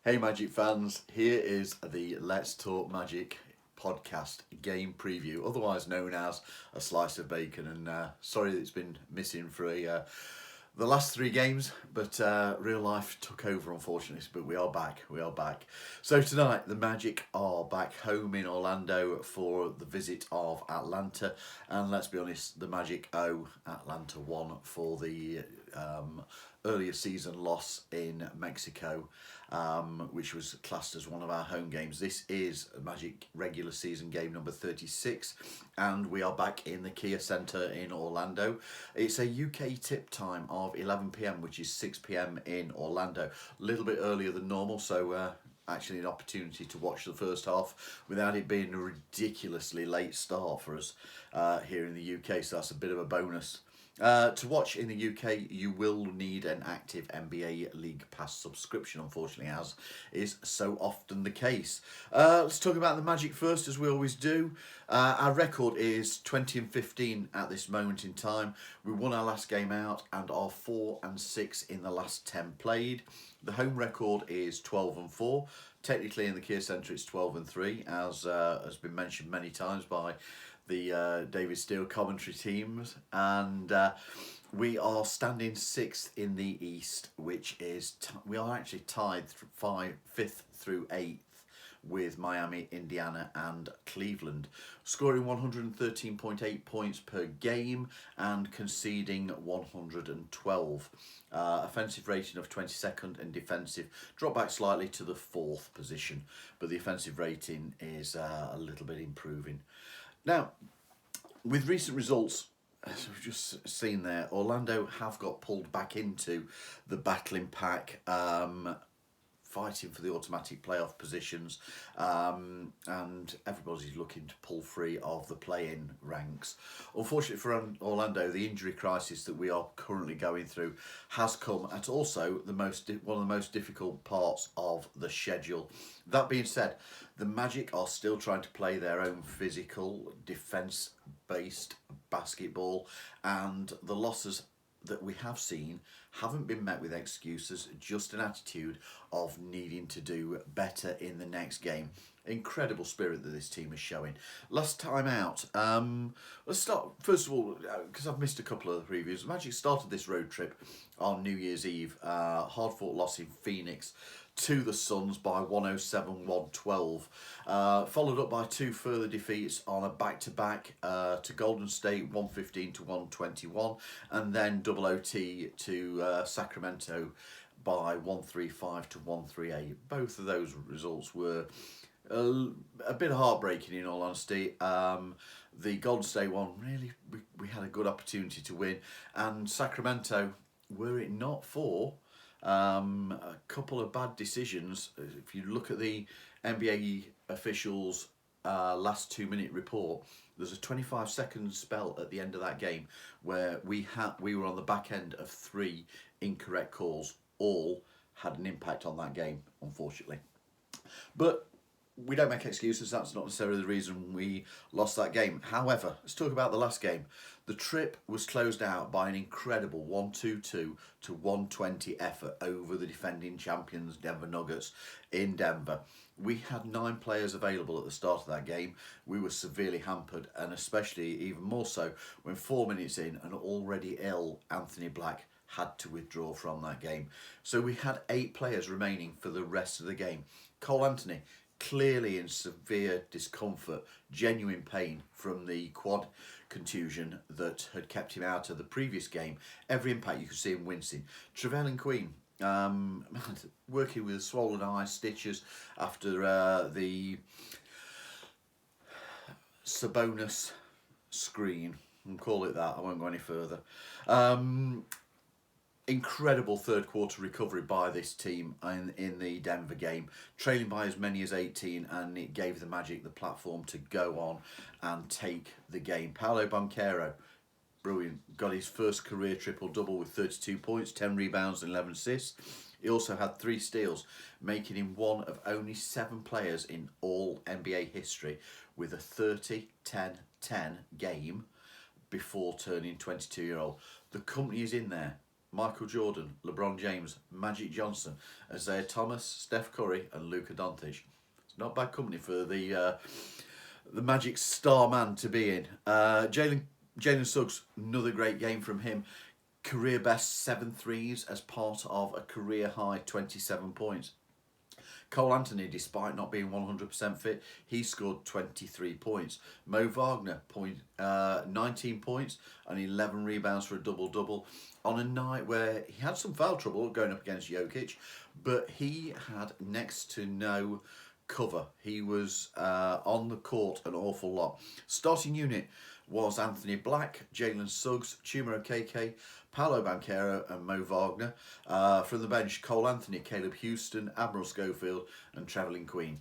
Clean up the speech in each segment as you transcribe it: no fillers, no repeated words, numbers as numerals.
Hey Magic fans, here is the Let's Talk Magic podcast game preview, otherwise known as a slice of bacon. And sorry that it's been missing for the last three games, but real life took over unfortunately. But we are back. We are back. So tonight the Magic are back home in Orlando for the visit of Atlanta, and let's be honest, the Magic owe Atlanta one for the earlier season loss in Mexico, which was classed as one of our home games. This is Magic regular season game number 36, and we are back in the Kia Centre in Orlando. It's a UK tip time of 11 p.m, which is 6 p.m. in Orlando. A little bit earlier than normal, so actually an opportunity to watch the first half without it being a ridiculously late start for us here in the UK, so that's a bit of a bonus. To watch in the UK, you will need an active NBA League Pass subscription, unfortunately, as is so often the case. Let's talk about the Magic first, as we always do. Our record is 20-15 at this moment in time. We won our last game out and are 4-6 in the last 10 played. The home record is 12-4. Technically, in the Kia Centre, it's 12-3, as has been mentioned many times by the David Steele commentary teams, and we are standing sixth in the East, which is we are actually tied fifth through eighth with Miami, Indiana and Cleveland, scoring 113.8 points per game and conceding 112. Offensive rating of 22nd and defensive dropped back slightly to the 4th position, but the offensive rating is a little bit improving. Now, with recent results, as we've just seen there, Orlando have got pulled back into the battling pack, fighting for the automatic playoff positions, and everybody's looking to pull free of the play-in ranks. Unfortunately for Orlando, the injury crisis that we are currently going through has come at also one of the most difficult parts of the schedule. That being said, the Magic are still trying to play their own physical, defence-based basketball, and the losses that we have seen haven't been met with excuses, just an attitude of needing to do better in the next game. Incredible spirit that this team is showing. Last time out, let's start first of all, because I've missed a couple of the previews. Magic started this road trip on New Year's Eve, hard-fought loss in Phoenix to the Suns by 107-112, followed up by two further defeats on a back-to-back to Golden State 115-121, and then double OT to Sacramento by 135-138. Both of those results were a bit heartbreaking, in all honesty. The Golden State one, really, we had a good opportunity to win, and Sacramento, were it not for a couple of bad decisions. If you look at the NBA officials' last 2-minute report, there's a 25-second spell at the end of that game where we were on the back end of 3 incorrect calls. All had an impact on that game, unfortunately. But we don't make excuses. That's not necessarily the reason we lost that game. However, let's talk about the last game. The trip was closed out by an incredible 122 to 120 effort over the defending champions Denver Nuggets in Denver. We had 9 players available at the start of that game. We were severely hampered, and especially even more so when 4 minutes in, an already ill Anthony Black had to withdraw from that game. So we had 8 players remaining for the rest of the game. Cole Anthony, clearly in severe discomfort, genuine pain from the quad contusion that had kept him out of the previous game. Every impact you could see him wincing. Trevelyan Queen, working with swollen eye, stitches after the Sabonis screen. We'll call it that. I won't go any further. Incredible third quarter recovery by this team in the Denver game, trailing by as many as 18, and it gave the Magic the platform to go on and take the game. Paolo Banchero, brilliant, got his first career triple-double with 32 points, 10 rebounds and 11 assists. He also had 3 steals, making him one of only 7 players in all NBA history with a 30-10-10 game before turning 22-year-old. The company is in there. Michael Jordan, LeBron James, Magic Johnson, Isaiah Thomas, Steph Curry, and Luka Doncic. It's not bad company for the Magic star man to be in. Jalen Suggs, another great game from him. Career best 7 threes as part of a career high 27 points. Cole Anthony, despite not being 100% fit, he scored 23 points. Mo Wagner, 19 points and 11 rebounds for a double-double on a night where he had some foul trouble going up against Jokic, but he had next to no cover. He was on the court an awful lot. Starting unit was Anthony Black, Jalen Suggs, Chuma Okeke, Paolo Banchero and Mo Wagner. From the bench, Cole Anthony, Caleb Houston, Admiral Schofield and Travelling Queen.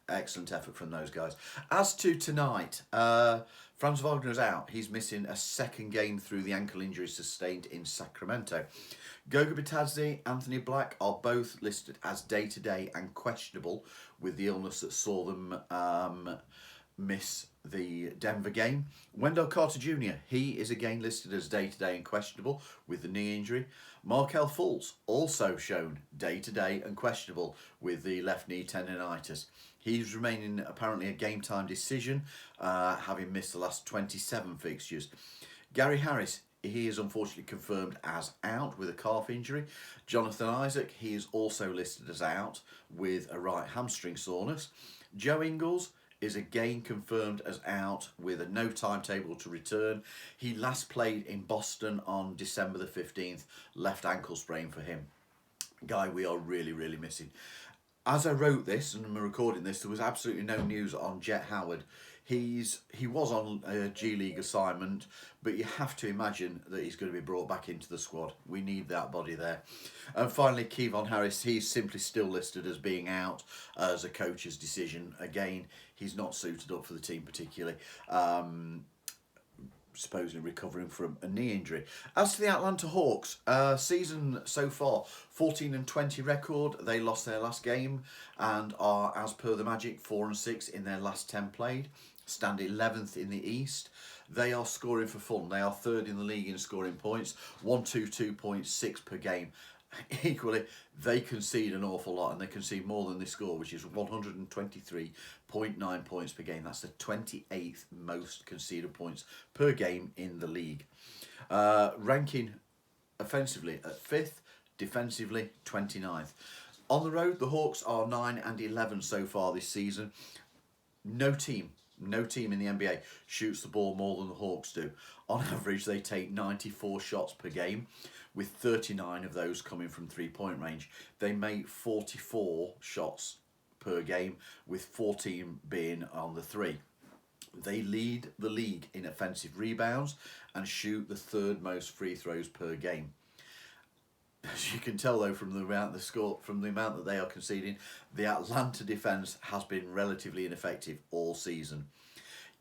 Excellent effort from those guys. As to tonight, Franz Wagner is out. He's missing a second game through the ankle injury sustained in Sacramento. Goga Bitadze, Anthony Black are both listed as day-to-day and questionable with the illness that saw them miss the Denver game. Wendell Carter Jr., he is again listed as day-to-day and questionable with the knee injury. Markelle Fultz, also shown day-to-day and questionable with the left knee tendonitis. He's remaining apparently a game-time decision, having missed the last 27 fixtures. Gary Harris, he is unfortunately confirmed as out with a calf injury. Jonathan Isaac, he is also listed as out with a right hamstring soreness. Joe Ingles is again confirmed as out with a no timetable to return. He last played in Boston on December the 15th, left ankle sprain for him. Guy we are really, really missing. As I wrote this and I'm recording this, there was absolutely no news on Jet Howard. He was on a G League assignment, but you have to imagine that he's going to be brought back into the squad. We need that body there. And finally, Kevon Harris, he's simply still listed as being out as a coach's decision. Again, he's not suited up for the team particularly. Supposedly recovering from a knee injury. As to the Atlanta Hawks, season so far, 14-20 record. They lost their last game and are, as per the Magic, 4-6 in their last 10 played. Stand 11th in the East. They are scoring for fun. They are third in the league in scoring points, 122.6 per game. Equally, they concede an awful lot and they concede more than they score, which is 123.9 points per game. That's the 28th most conceded points per game in the league. Ranking offensively at 5th, defensively 29th. On the road, the Hawks are 9-11 so far this season. No team in the NBA shoots the ball more than the Hawks do. On average, they take 94 shots per game, with 39 of those coming from three-point range. They make 44 shots per game, with 14 being on the three. They lead the league in offensive rebounds and shoot the third most free throws per game. As you can tell, though, from the amount that they are conceding, the Atlanta defense has been relatively ineffective all season.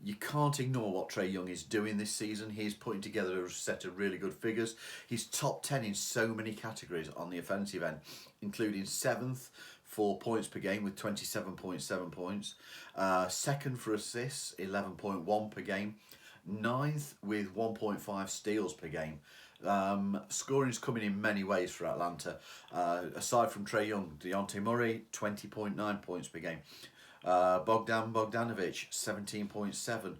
You can't ignore what Trae Young is doing this season. He's putting together a set of really good figures. He's top 10 in so many categories on the offensive end, including 7th for points per game with 27.7 points. 2nd for assists, 11.1 per game. 9th with 1.5 steals per game. Scoring is coming in many ways for Atlanta. Aside from Trae Young, Dejounte Murray, 20.9 points per game. Bogdan Bogdanovic, 17.7.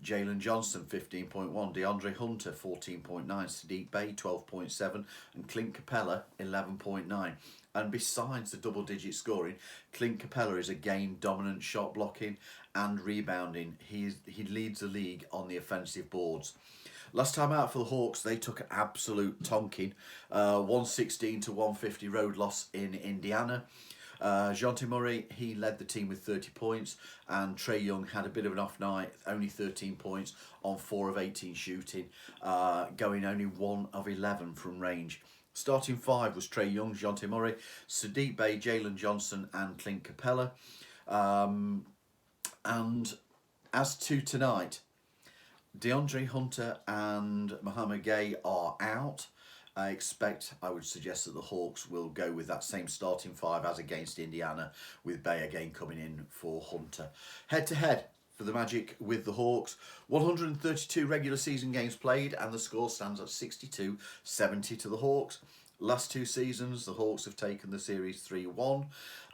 Jalen Johnson, 15.1. DeAndre Hunter, 14.9. Sadiq Bey, 12.7. And Clint Capella, 11.9. And besides the double-digit scoring, Clint Capella is again dominant shot blocking and rebounding. He leads the league on the offensive boards. Last time out for the Hawks, they took an absolute tonking. 116-150 road loss in Indiana. Dejounte Murray, he led the team with 30 points, and Trae Young had a bit of an off night, only 13 points on 4 of 18 shooting, going only 1 of 11 from range. Starting 5 was Trae Young, Dejounte Murray, Sadiq Bey, Jalen Johnson and Clint Capella. And as to tonight, DeAndre Hunter and Mohamed Gay are out. I would suggest that the Hawks will go with that same starting 5 as against Indiana, with Bey again coming in for Hunter. Head to head, for the Magic with the Hawks. 132 regular season games played, and the score stands at 62-70 to the Hawks. Last two seasons, the Hawks have taken the series 3-1.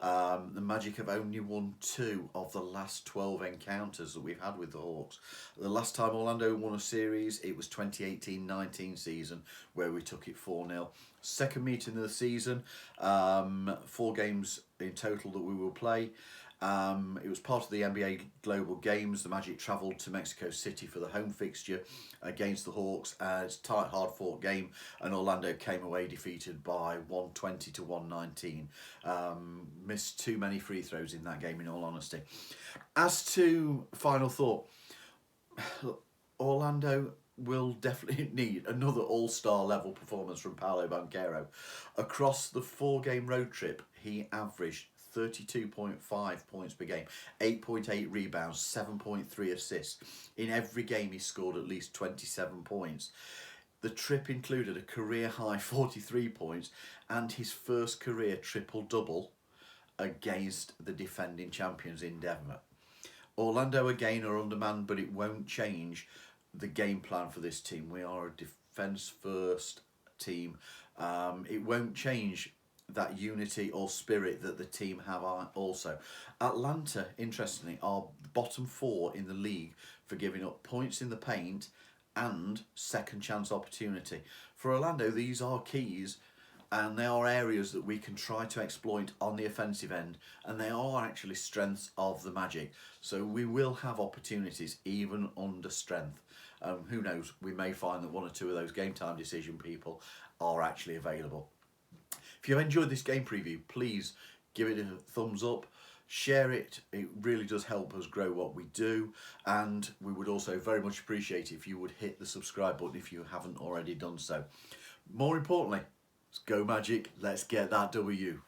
The Magic have only won 2 of the last 12 encounters that we've had with the Hawks. The last time Orlando won a series, it was 2018-19 season, where we took it 4-0. Second meeting of the season, 4 games in total that we will play. It was part of the NBA Global Games. The Magic travelled to Mexico City for the home fixture against the Hawks. It's a tight, hard-fought game, and Orlando came away defeated by 120 to 119. Missed too many free throws in that game, in all honesty. As to final thought, Orlando will definitely need another all-star level performance from Paolo Banchero. Across the 4-game road trip, he averaged 32.5 points per game, 8.8 rebounds, 7.3 assists. In every game he scored at least 27 points. The trip included a career high 43 points and his first career triple-double against the defending champions in Denver. Orlando again are undermanned, but it won't change the game plan for this team. We are a defence-first team. It won't change that unity or spirit that the team have also. Atlanta, interestingly, are bottom 4 in the league for giving up points in the paint and second chance opportunity. For Orlando, these are keys, and they are areas that we can try to exploit on the offensive end, and they are actually strengths of the Magic. So we will have opportunities even under strength. Who knows, we may find that 1 or 2 of those game time decision people are actually available. If you've enjoyed this game preview, please give it a thumbs up, share it. It really does help us grow what we do, and we would also very much appreciate it if you would hit the subscribe button if you haven't already done so. More importantly, let's go Magic, let's get that W.